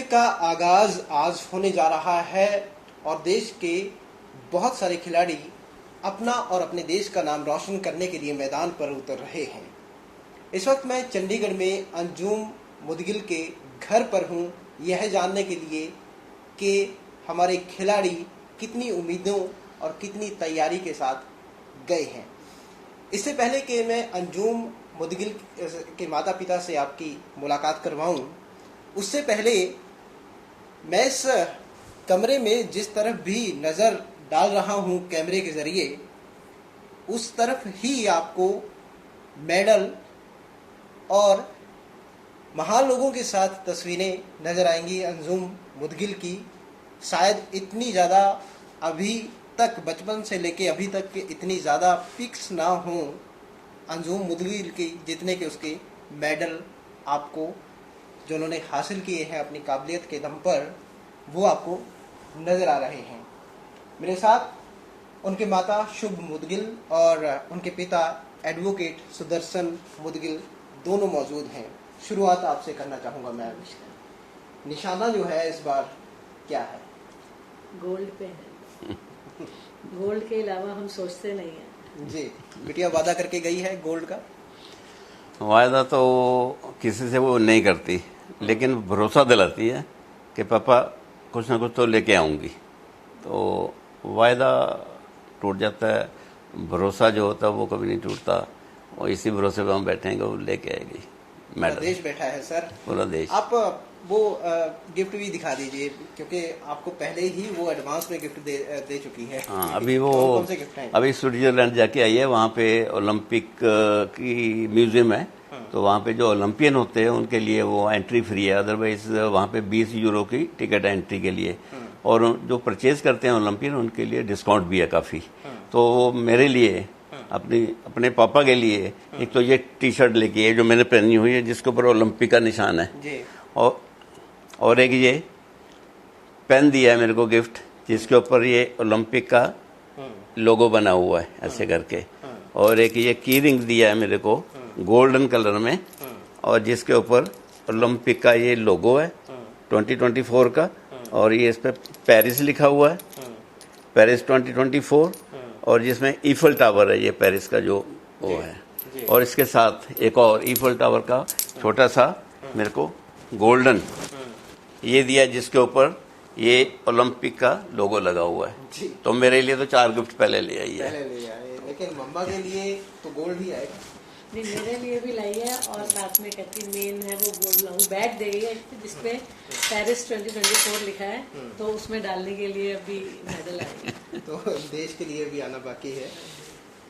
Olympic का आगाज आज होने जा रहा है और देश के बहुत सारे खिलाड़ी अपना और अपने देश का नाम रोशन करने के लिए मैदान पर उतर रहे हैं। इस वक्त मैं चंडीगढ़ में अंजुम मुदगिल के घर पर हूं, यह जानने के लिए कि हमारे खिलाड़ी कितनी उम्मीदों और कितनी तैयारी के साथ गए हैं। इससे पहले कि मैं अंजुम मुदगिल के माता पिता से आपकी मुलाकात करवाऊं, उससे पहले मैं इस कमरे में जिस तरफ भी नज़र डाल रहा हूं कैमरे के ज़रिए, उस तरफ ही आपको मेडल और महान लोगों के साथ तस्वीरें नज़र आएंगी अंजुम मुदगिल की। शायद इतनी ज़्यादा अभी तक, बचपन से लेके अभी तक के इतनी ज़्यादा पिक्स ना हों अंजुम मुदगिल की जितने के उसके मेडल आपको जो उन्होंने हासिल किए हैं अपनी काबिलियत के दम पर, वो आपको नज़र आ रहे हैं। मेरे साथ उनके माता शुभ मुदगिल और उनके पिता एडवोकेट सुदर्शन मुदगिल दोनों मौजूद हैं। शुरुआत आपसे करना चाहूँगा मैम, निशाना जो है इस बार क्या है? गोल्ड पे है। गोल्ड के अलावा हम सोचते नहीं हैं। जी, बिटिया वादा करके गई है गोल्ड का? वायदा तो किसी से वो नहीं करती, लेकिन भरोसा दिलाती है कि पापा कुछ ना कुछ तो लेके आऊँगी। तो वायदा टूट जाता है, भरोसा जो होता है वो कभी नहीं टूटता। और इसी भरोसे पर हम बैठेंगे, वो लेके आएगी मेडल। देश बैठा है सर, पूरा देश। आप वो गिफ्ट भी दिखा दीजिए, क्योंकि आपको पहले ही वो एडवांस में गिफ्ट दे चुकी है। हाँ, अभी वो कौन से गिफ्ट हैं? अभी स्विट्जरलैंड जाके आई है, वहाँ पे ओलंपिक की म्यूजियम है। तो वहाँ पे जो ओलंपियन होते हैं उनके लिए वो एंट्री फ्री है, अदरवाइज वहाँ पे 20 यूरो की टिकट है एंट्री के लिए। और जो परचेज करते हैं ओलंपियन उनके लिए डिस्काउंट भी है काफ़ी। तो मेरे लिए अपने पापा के लिए एक तो ये टी शर्ट लेके है जो मैंने पहनी हुई है, जिसके ऊपर ओलंपिक का निशान है। और एक ये पेन दिया है मेरे को गिफ्ट, जिसके ऊपर ये ओलंपिक का लोगो बना हुआ है ऐसे करके। और एक ये की रिंग दिया है मेरे को गोल्डन कलर में, और जिसके ऊपर ओलंपिक का ये लोगो है 2024 का। और ये इस पर पेरिस लिखा हुआ है, पेरिस 2024। और जिसमें ईफल टावर है, ये पेरिस का जो वो है। और इसके साथ एक और ईफल टावर का छोटा सा मेरे को गोल्डन ये दिया, जिसके ऊपर ये ओलंपिक का लोगो लगा हुआ है। तो मेरे लिए तो 4 गिफ्ट पहले ले आई है। लेकिन मम्मा के लिए तो गोल्ड ही आएगा। नहीं, मेरे लिए भी लाई है, और साथ में कहती मेन है वो गोल्ड लाऊं। बैग दे गई है जिसपे पेरिस 2024 लिखा है, तो उसमें डालने के लिए अभी मेडल आएगा। तो देश के लिए भी आना बाकी है।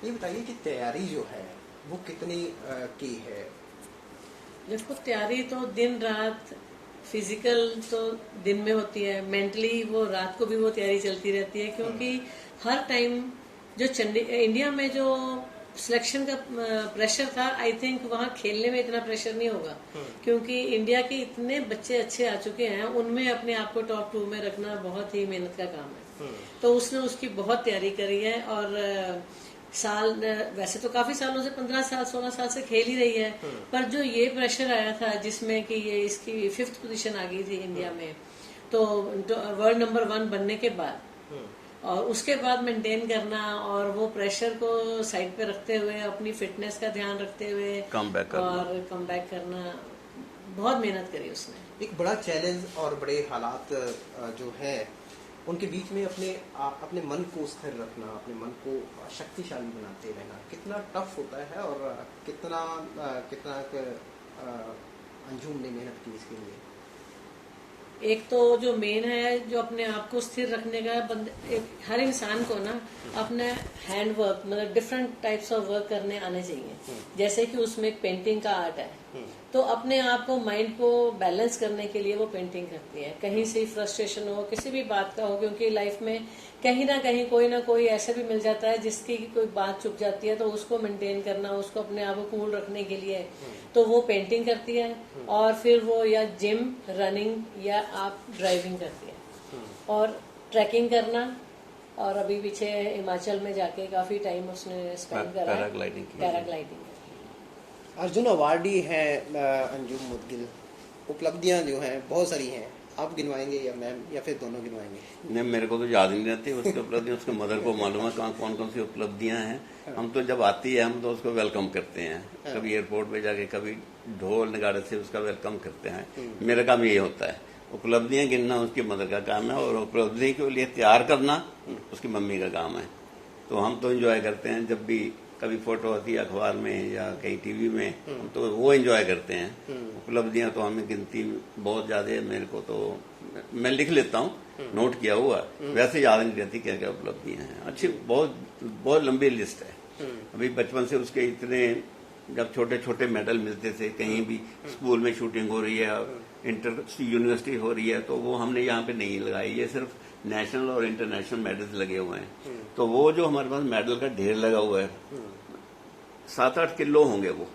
ये बताइए कि तैयारी जो है वो कितनी की है? देखो, तैयारी तो दिन रात, फिजिकल तो दिन में होती है, मेंटली वो रात को भी वो तैयारी चलती रहती है। क्योंकि हर टाइम जो इंडिया में जो सिलेक्शन का प्रेशर था, आई थिंक वहाँ खेलने में इतना प्रेशर नहीं होगा। क्योंकि इंडिया के इतने बच्चे अच्छे आ चुके हैं, उनमें अपने आप को टॉप 2 में रखना बहुत ही मेहनत का काम है। तो उसने उसकी बहुत तैयारी करी है। और वैसे तो काफी सालों से 15 साल 16 साल से खेल ही रही है, पर जो ये प्रेशर आया था जिसमें कि ये इसकी 5th पोजीशन आ गई थी इंडिया में, तो वर्ल्ड नंबर 1 बनने के बाद, और उसके बाद मेंटेन करना और वो प्रेशर को साइड पे रखते हुए अपनी फिटनेस का ध्यान रखते हुए कम बैक करना, बहुत मेहनत करी उसने। एक बड़ा चैलेंज और बड़े हालात जो है उनके बीच में अपने मन को स्थिर रखना, अपने मन को शक्तिशाली बनाते रहना कितना टफ होता है, और कितना अंजुम ने मेहनत की इसके लिए? एक तो जो मेन है, जो अपने आप को स्थिर रखने का, हर इंसान को ना अपने हैंड वर्क, मतलब डिफरेंट टाइप्स ऑफ वर्क करने आने चाहिए। जैसे कि उसमें एक पेंटिंग का आर्ट है, तो अपने आप को, माइंड को बैलेंस करने के लिए वो पेंटिंग करती है। कहीं से फ्रस्ट्रेशन हो, किसी भी बात का हो, क्योंकि लाइफ में कहीं ना कोई ऐसा भी मिल जाता है जिसकी कोई बात चुप जाती है, तो उसको मेंटेन करना, उसको अपने आप को कूल रखने के लिए तो वो पेंटिंग करती है। और फिर वो या जिम, रनिंग या आप ड्राइविंग करती है, और ट्रैकिंग करना। और अभी पीछे हिमाचल में जाके काफी टाइम उसने स्पेंड करा, पैराग्लाइडिंग। अर्जुन अवार्डी है अंजुम मुदगिल, उपलब्धियां जो हैं बहुत सारी हैं, आप गिनवाएंगे या मैम या फिर दोनों गिनवाएंगे? नहीं, मेरे को तो याद नहीं रहती उसकी उपलब्धियां, उसके मदर को मालूम है कहाँ कौन कौन सी उपलब्धियां हैं। हम तो जब आती है हम तो उसको वेलकम करते हैं, कभी एयरपोर्ट पे जाके, कभी ढोल नगाड़े से उसका वेलकम करते हैं। मेरा काम यही होता है, उपलब्धियां गिनना उसकी मदर का काम है और उपलब्धि के लिए तैयार करना उसकी मम्मी का काम है। तो हम तो एंजॉय करते हैं, जब भी कभी फोटो आती है अखबार में या कहीं टीवी में, हम तो वो एंजॉय करते हैं। उपलब्धियां तो हमें गिनती बहुत ज्यादा है, मेरे को तो मैं लिख लेता हूँ, नोट किया हुआ, वैसे याद नहीं रहती क्या क्या उपलब्धियां हैं। अच्छी बहुत बहुत लंबी लिस्ट है। अभी बचपन से उसके इतने, जब छोटे छोटे मेडल मिलते थे, कहीं भी स्कूल में शूटिंग हो रही है, इंटर यूनिवर्सिटी हो रही है, तो वो हमने यहाँ पे नहीं लगाई, ये सिर्फ नेशनल और इंटरनेशनल मेडल्स लगे हुए हैं। तो वो जो हमारे पास मेडल का ढेर लगा हुआ है, 7-8 किलो होंगे वो,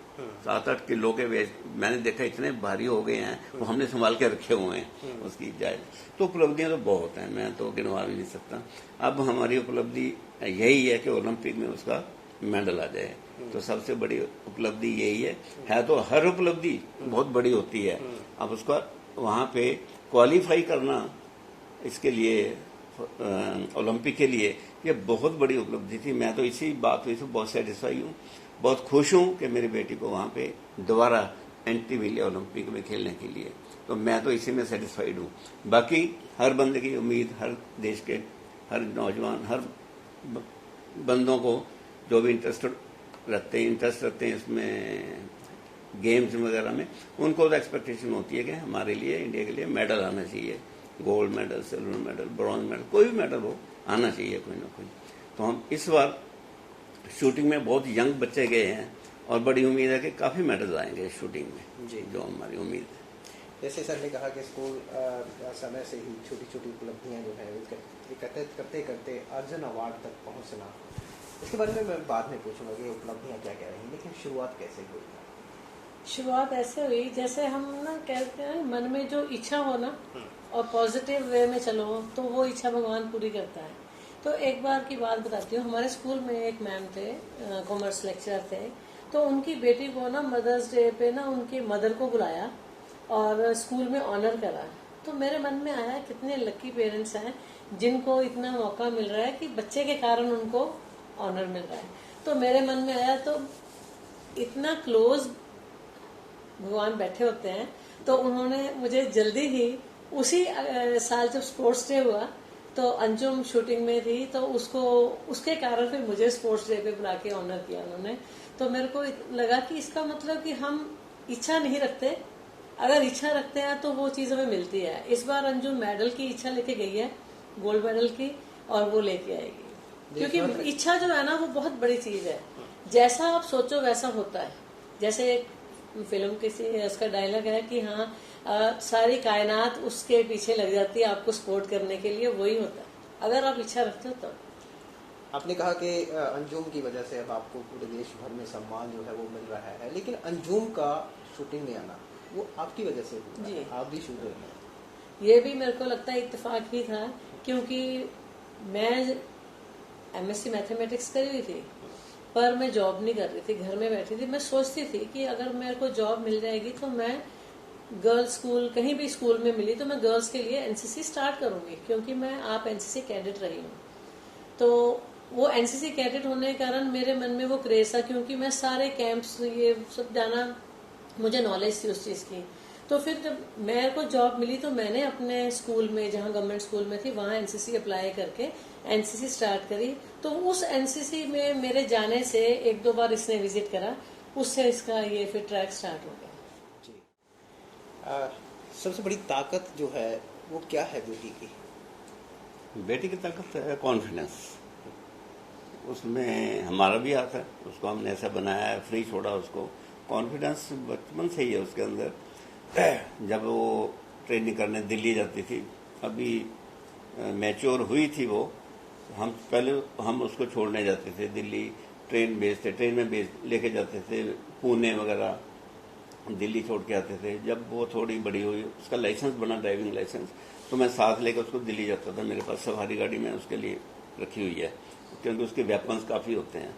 7-8 किलो के वेट, मैंने देखा इतने भारी हो गए हैं, वो हमने संभाल के रखे हुए हैं उसकी जायज। तो उपलब्धियां तो बहुत हैं, मैं तो गिनवा भी नहीं सकता। अब हमारी उपलब्धि यही है कि ओलंपिक में उसका मेडल आ जाए, तो सबसे बड़ी उपलब्धि यही है। तो हर उपलब्धि बहुत बड़ी होती है, अब उसका वहां पे क्वालिफाई करना इसके लिए, ओलंपिक के लिए, ये बहुत बड़ी उपलब्धि थी। मैं तो इसी बात से बहुत सेटिस्फाई हूँ, बहुत खुश हूँ कि मेरी बेटी को वहां पे दोबारा एंट्री मिली ओलंपिक में खेलने के लिए। तो मैं तो इसी में सेटिस्फाइड हूँ। बाकी हर बंदे की उम्मीद, हर देश के हर नौजवान, हर बंदों को जो भी इंटरेस्ट रखते हैं इसमें, गेम्स वगैरह में, उनको तो एक्सपेक्टेशन होती है कि हमारे लिए, इंडिया के लिए मेडल आना चाहिए, gold medal, silver medal, bronze medal, कोई भी मेडल हो, आना चाहिए कोई ना कोई। तो हम इस बार शूटिंग में बहुत यंग बच्चे गए हैं और बड़ी उम्मीद है कि काफी मेडल आएंगे शूटिंग में जी, जो हमारी उम्मीद है। जैसे सर ने कहा कि स्कूल समय से ही छोटी छोटी उपलब्धियां जो है एकत्रित करते करते अर्जुन अवार्ड तक पहुंचना, इसके बारे में मैं बाद में पूछूंगा कि उपलब्धियां क्या क्या रही, लेकिन शुरुआत कैसे हुई? शुरुआत ऐसे हुई जैसे हम ना कहते हैं, मन में जो इच्छा हो ना और पॉजिटिव वे में चलो तो वो इच्छा भगवान पूरी करता है। तो एक बार की बात बताती हूँ, हमारे स्कूल में एक मैम थे, कॉमर्स लेक्चरर थे, तो उनकी बेटी को ना मदर्स डे पे ना उनकी मदर को बुलाया और स्कूल में ऑनर करा। तो मेरे मन में आया कितने लकी पेरेंट्स हैं जिनको इतना मौका मिल रहा है कि बच्चे के कारण उनको ऑनर मिल रहा है। तो मेरे मन में आया, तो इतना क्लोज भगवान बैठे होते हैं, तो उन्होंने मुझे जल्दी ही उसी साल जब स्पोर्ट्स डे हुआ तो अंजुम शूटिंग में थी, तो उसके कारण फिर मुझे स्पोर्ट्स डे पे बुला के ऑनर किया उन्होंने। तो मेरे को लगा कि इसका मतलब कि हम इच्छा नहीं रखते, अगर इच्छा रखते हैं तो वो चीज हमें मिलती है। इस बार अंजुम मेडल की इच्छा लेके गई है, गोल्ड मेडल की, और वो लेके आएगी, क्योंकि इच्छा जो है ना वो बहुत बड़ी चीज है। जैसा आप सोचो वैसा होता है। जैसे फिल्म किसी उसका डायलॉग है कि हाँ, सारी कायनात उसके पीछे लग जाती है आपको सपोर्ट करने के लिए, वही होता है अगर आप इच्छा रखते हो। तो आपने कहा कि अंजुम की वजह से अब आपको पूरे देश भर में सम्मान जो है वो मिल रहा है, लेकिन अंजुम का शूटिंग में आना वो आपकी वजह से हुआ है, आप भी शूटर हैं। ये भी मेरे को लगता है इत्तेफाक ही था, क्योंकि मैं एमएससी मैथमेटिक्स करी हुई थी पर मैं जॉब नहीं कर रही थी, घर में बैठी थी। मैं सोचती थी कि अगर मेरे को जॉब मिल जाएगी तो मैं गर्ल्स स्कूल, कहीं भी स्कूल में मिली तो मैं गर्ल्स के लिए एनसीसी स्टार्ट करूंगी, क्योंकि मैं आप एनसीसी कैडेट रही हूँ। तो वो एनसीसी कैडेट होने के कारण मेरे मन में वो क्रेज था, क्योंकि मैं सारे कैंप्स ये सब जाना, मुझे नॉलेज थी उस चीज की। तो फिर जब मेरे को जॉब मिली तो मैंने अपने स्कूल में, जहाँ गवर्नमेंट स्कूल में थी, वहाँ एनसीसी अप्लाई करके एनसीसी स्टार्ट करी। तो उस एनसीसी में मेरे जाने से 1-2 बार इसने विजिट करा, उससे इसका ये फिर ट्रैक स्टार्ट हो गया जी। सबसे बड़ी ताकत जो है वो क्या है बेटी की? बेटी की ताकत है कॉन्फिडेंस। उसमें हमारा भी हाथ है, उसको हमने ऐसा बनाया है, फ्री छोड़ा उसको। कॉन्फिडेंस बचपन से ही है उसके अंदर। जब वो ट्रेनिंग करने दिल्ली जाती थी, अभी मैच्योर हुई थी वो, हम उसको छोड़ने जाते थे दिल्ली, ट्रेन में लेके जाते थे, पुणे वगैरह दिल्ली छोड़ के आते थे। जब वो थोड़ी बड़ी हुई, उसका लाइसेंस बना, ड्राइविंग लाइसेंस, तो मैं साथ लेकर उसको दिल्ली जाता था। मेरे पास सवारी गाड़ी में उसके लिए रखी हुई है, क्योंकि उसके वेपन्स काफी होते हैं।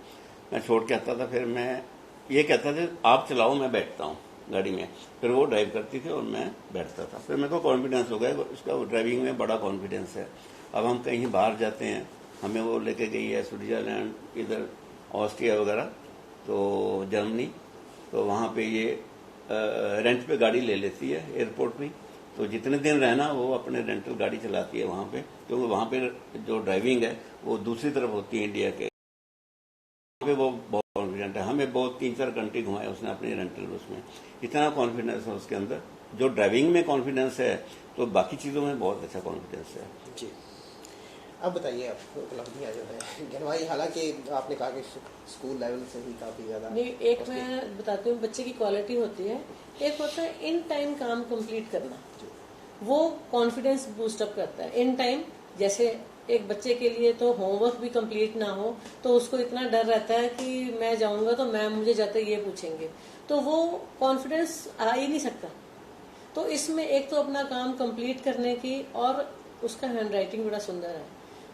मैं छोड़ के आता था, फिर मैं ये कहता था आप चलाओ मैं बैठता हूँ, गाड़ी में, फिर वो ड्राइव करती थी और मैं बैठता था। फिर मेरे को कॉन्फिडेंस हो गया, उसका ड्राइविंग में बड़ा कॉन्फिडेंस है। अब हम कहीं बाहर जाते हैं, हमें वो लेके गई है स्विट्जरलैंड, इधर ऑस्ट्रिया वगैरह, तो जर्मनी, तो वहाँ पे ये रेंट पे गाड़ी ले लेती है एयरपोर्ट में। तो जितने दिन रहना वो अपने रेंटल गाड़ी चलाती है वहाँ पे, क्योंकि वहाँ पे जो ड्राइविंग है वो दूसरी तरफ होती है इंडिया के। वहाँ पे वो बहुत कॉन्फिडेंट है। हमें बहुत 3-4 कंट्री घुमाए उसने अपने रेंटल उसमें, इतना कॉन्फिडेंस है उसके अंदर। जो ड्राइविंग में कॉन्फिडेंस है तो बाकी चीज़ों में बहुत अच्छा कॉन्फिडेंस है जी। अब बताइए आप उपलब्धियाँ जो है गहनवाई, हालांकि आपने कहा कि स्कूल लेवल से ही काफ़ी ज़्यादा नहीं, एक मैं बताती हूँ बच्चे की क्वालिटी होती है, एक होता है इन टाइम काम कंप्लीट करना, वो कॉन्फिडेंस बूस्टअप करता है। इन टाइम, जैसे एक बच्चे के लिए तो होमवर्क भी कंप्लीट ना हो तो उसको इतना डर रहता है कि मैं जाऊंगा तो मैम मुझे जाते ये पूछेंगे, तो वो कॉन्फिडेंस आ ही नहीं सकता। तो इसमें एक तो अपना काम कंप्लीट करने की, और उसका हैंडराइटिंग बड़ा सुंदर है,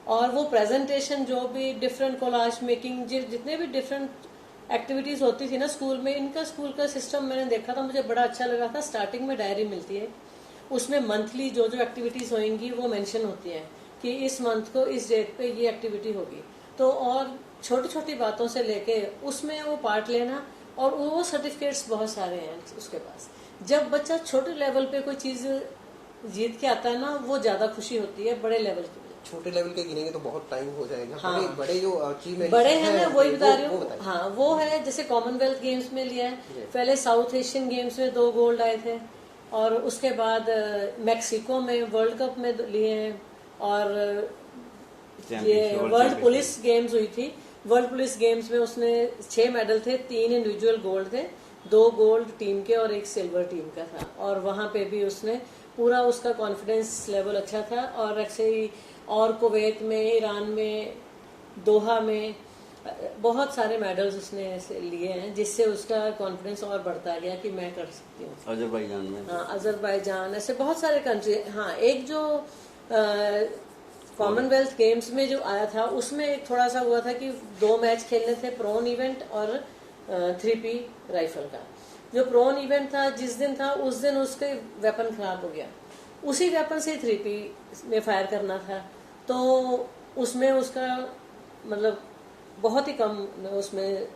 और वो प्रेजेंटेशन जो भी डिफरेंट कोलाज मेकिंग, जितने भी डिफरेंट एक्टिविटीज होती थी ना स्कूल में, इनका स्कूल का सिस्टम मैंने देखा था, मुझे बड़ा अच्छा लगा था। स्टार्टिंग में डायरी मिलती है, उसमें मंथली जो जो एक्टिविटीज होंगी वो मेंशन होती है कि इस मंथ को इस डेट पे ये एक्टिविटी होगी। तो और छोटी छोटी बातों से लेके उसमें वो पार्ट लेना, और वो सर्टिफिकेट्स बहुत सारे हैं उसके पास। जब बच्चा छोटे लेवल पे कोई चीज जीत के आता है ना, वो ज्यादा खुशी होती है बड़े लेवल की। छोटे लेवल के गिनेंगे तो बहुत टाइम हो जाएगा। हाँ, बड़े जो अचीवमेंट बड़े हैं, मैं वही बता रही हूँ। हाँ, वो है जैसे कॉमनवेल्थ गेम्स में लिया है, पहले साउथ एशियन गेम्स में 2 गोल्ड आए थे, और उसके बाद मैक्सिको में वर्ल्ड कप में लिए हैं, और ये वर्ल्ड पुलिस गेम्स हुई थी। वर्ल्ड पुलिस गेम्स में उसने 6 मेडल थे, 3 इंडिविजुअल गोल्ड थे, 2 गोल्ड टीम के और 1 सिल्वर टीम का था। और वहां पे भी उसने पूरा, उसका कॉन्फिडेंस लेवल अच्छा था। और ऐसे ही और कुवैत में, ईरान में, दोहा में बहुत सारे मेडल्स उसने लिए हैं, जिससे उसका कॉन्फिडेंस और बढ़ता गया कि मैं कर सकती हूँ। अजरबैजान में, हाँ, अजरबैजान, ऐसे बहुत सारे कंट्री। हाँ, एक जो कॉमनवेल्थ गेम्स में जो आया था उसमें एक थोड़ा सा हुआ था कि 2 मैच खेलने थे, प्रोन इवेंट और 3P राइफल का। जो प्रोन इवेंट था जिस दिन था, उस दिन उसके वेपन खराब हो गया, उसी वेपन से 3P में फायर करना था, तो उसमें उसका मतलब बहुत ही कम, उसमें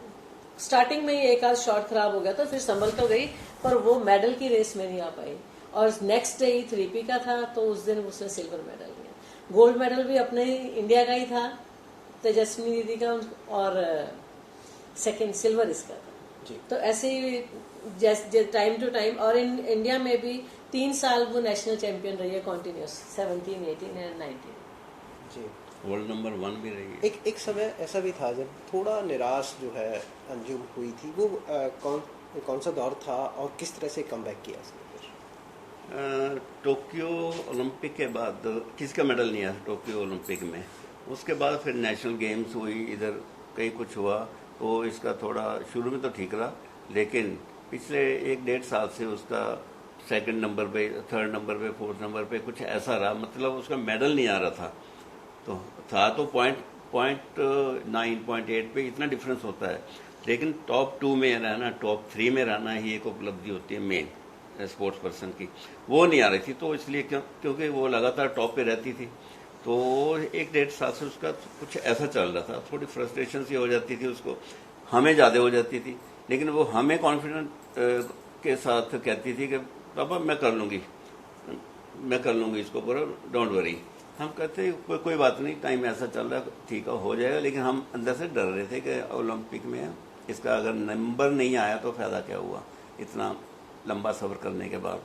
स्टार्टिंग में ही एक आध शॉट खराब हो गया, तो फिर संभल तो गई, पर वो मेडल की रेस में नहीं आ पाई। और नेक्स्ट डे ही 3P का था, तो उस दिन उसने सिल्वर मेडल लिया। गोल्ड मेडल भी अपने इंडिया का ही था, तेजस्विनी दीदी का, और सेकंड सिल्वर इसका था जी। तो ऐसे ही टाइम टू टाइम, और इन इंडिया में भी 3 साल वो नेशनल चैंपियन रही है कॉन्टिन्यूस, 17, 18 एंड 19 जी। वर्ल्ड नंबर 1 भी रही है। एक समय ऐसा भी था जब थोड़ा निराश जो है अंजुम हुई थी, वो कौन सा दौर था और किस तरह से कमबैक किया उसने? टोक्यो ओलंपिक के बाद किसका मेडल नहीं आया टोक्यो ओलंपिक में, उसके बाद फिर नेशनल गेम्स हुई, इधर कहीं कुछ हुआ, तो इसका थोड़ा शुरू में तो ठीक रहा, लेकिन पिछले 1-1.5 साल से उसका 2nd नंबर पे, 3rd नंबर पे, 4th नंबर पे कुछ ऐसा रहा, मतलब उसका मेडल नहीं आ रहा था। तो था तो पॉइंट 9, 0.8 पे इतना डिफरेंस होता है, लेकिन टॉप 2 में रहना, टॉप 3 में रहना ही एक उपलब्धि होती है मेन स्पोर्ट्स पर्सन की, वो नहीं आ रही थी। तो इसलिए क्योंकि वो लगातार टॉप पे रहती थी, तो 1-1.5 साल से उसका कुछ ऐसा चल रहा था, थोड़ी फ्रस्ट्रेशन सी हो जाती थी उसको, हमें ज़्यादा हो जाती थी, लेकिन वो हमें कॉन्फिडेंट के साथ कहती थी कि पापा मैं कर लूँगी इसको पूरा, डोंट वरी। हम कहते कोई बात नहीं, टाइम ऐसा चल रहा है, ठीक है हो जाएगा, लेकिन हम अंदर से डर रहे थे कि ओलंपिक में इसका अगर नंबर नहीं आया तो फायदा क्या हुआ इतना लंबा सफर करने के बाद।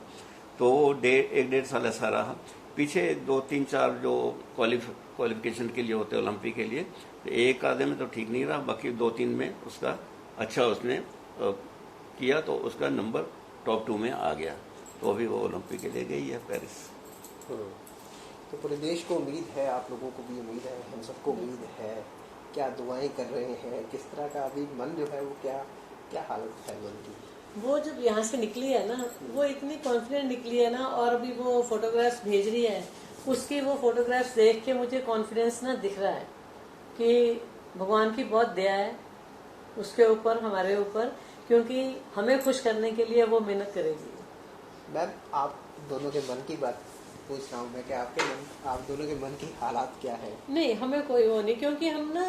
तो 1-1.5 साल ऐसा रहा। पीछे 2-3-4 जो क्वालिफिकेशन के लिए होते ओलंपिक के लिए, एक आधे में तो ठीक नहीं रहा, बाकी 2-3 में उसका अच्छा उसने किया, तो उसका नंबर टॉप 2 में आ गया, तो अभी वो ओलंपिक के लिए गई है पेरिस। तो पूरे देश को उम्मीद है, आप लोगों को भी उम्मीद है, हम सबको उम्मीद है, क्या दुआएं कर रहे हैं, किस तरह का अभी मन जो है वो क्या हालत है मन की? वो जब यहाँ से निकली है ना, वो इतनी कॉन्फिडेंट निकली है ना, और अभी वो फोटोग्राफ्स भेज रही है, उसकी वो फोटोग्राफ्स देख के मुझे कॉन्फिडेंस ना दिख रहा है कि भगवान की बहुत दया है उसके ऊपर, हमारे ऊपर, क्योंकि हमें खुश करने के लिए वो मेहनत करेगी। मैम, आप दोनों के मन की बात पूछ रहा हूँ मैं कि आप दोनों के मन की हालात क्या है? नहीं, हमें कोई वो नहीं, क्योंकि हम ना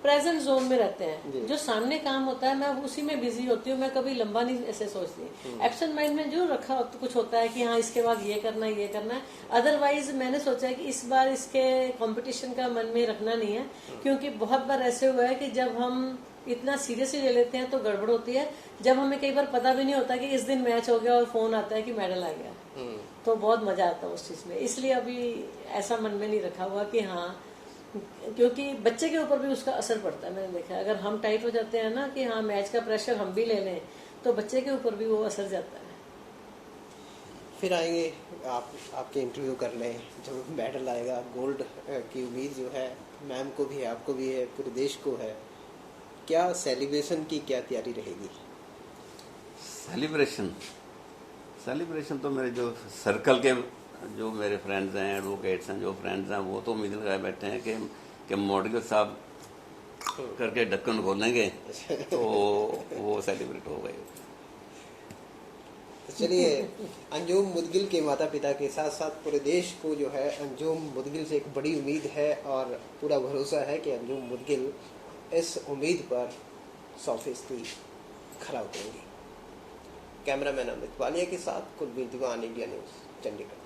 प्रेजेंट जोन में रहते हैं। जो सामने काम होता है मैं उसी में बिजी होती हूँ, मैं कभी लंबा नहीं ऐसे सोचती। एब्सेंट माइंड में जो रखा कुछ होता है कि हाँ इसके बाद ये करना है। अदरवाइज मैंने सोचा है कि इस बार इसके कंपटीशन का मन में रखना नहीं है, क्योंकि बहुत बार ऐसे हुआ है कि जब हम इतना सीरियसली ले लेते हैं तो गड़बड़ होती है। जब हमें कई बार पता भी नहीं होता कि इस दिन मैच हो गया और फोन आता है कि मेडल आ गया, तो बहुत मजा आता है उस चीज में। इसलिए अभी ऐसा मन में नहीं रखा हुआ कि हाँ, क्योंकि बच्चे के ऊपर भी उसका असर पड़ता है। मैंने देखा है अगर हम टाइट हो जाते हैं ना कि हाँ मैच का प्रेशर हम भी ले लें, तो बच्चे के ऊपर भी वो असर जाता है। फिर आएंगे आपके इंटरव्यू करने, जब मेडल आएगा, गोल्ड की उम्मीद जो है मैम को भी है, आपको भी है, पूरे देश को है। क्या सेलिब्रेशन की क्या तैयारी रहेगी? सेलिब्रेशन तो मेरे जो सर्कल के जो मेरे फ्रेंड्स हैं, एडवोकेट्स हैं, जो फ्रेंड्स हैं, वो तो उम्मीद लगाए बैठे हैं कि मॉडल साहब करके ढक्कन खोलेंगे तो वो सेलिब्रेट हो गए। चलिए, अंजुम मुदगिल के माता पिता के साथ साथ पूरे देश को जो है अंजुम मुदगिल से एक बड़ी उम्मीद है, और पूरा भरोसा है कि अंजुम मुदगिल इस उम्मीद पर 100% खरा उतरेंगी। कैमरामैन अमित वालिया के साथ कुलबीर दीवान, इंडिया न्यूज, चंडीगढ़।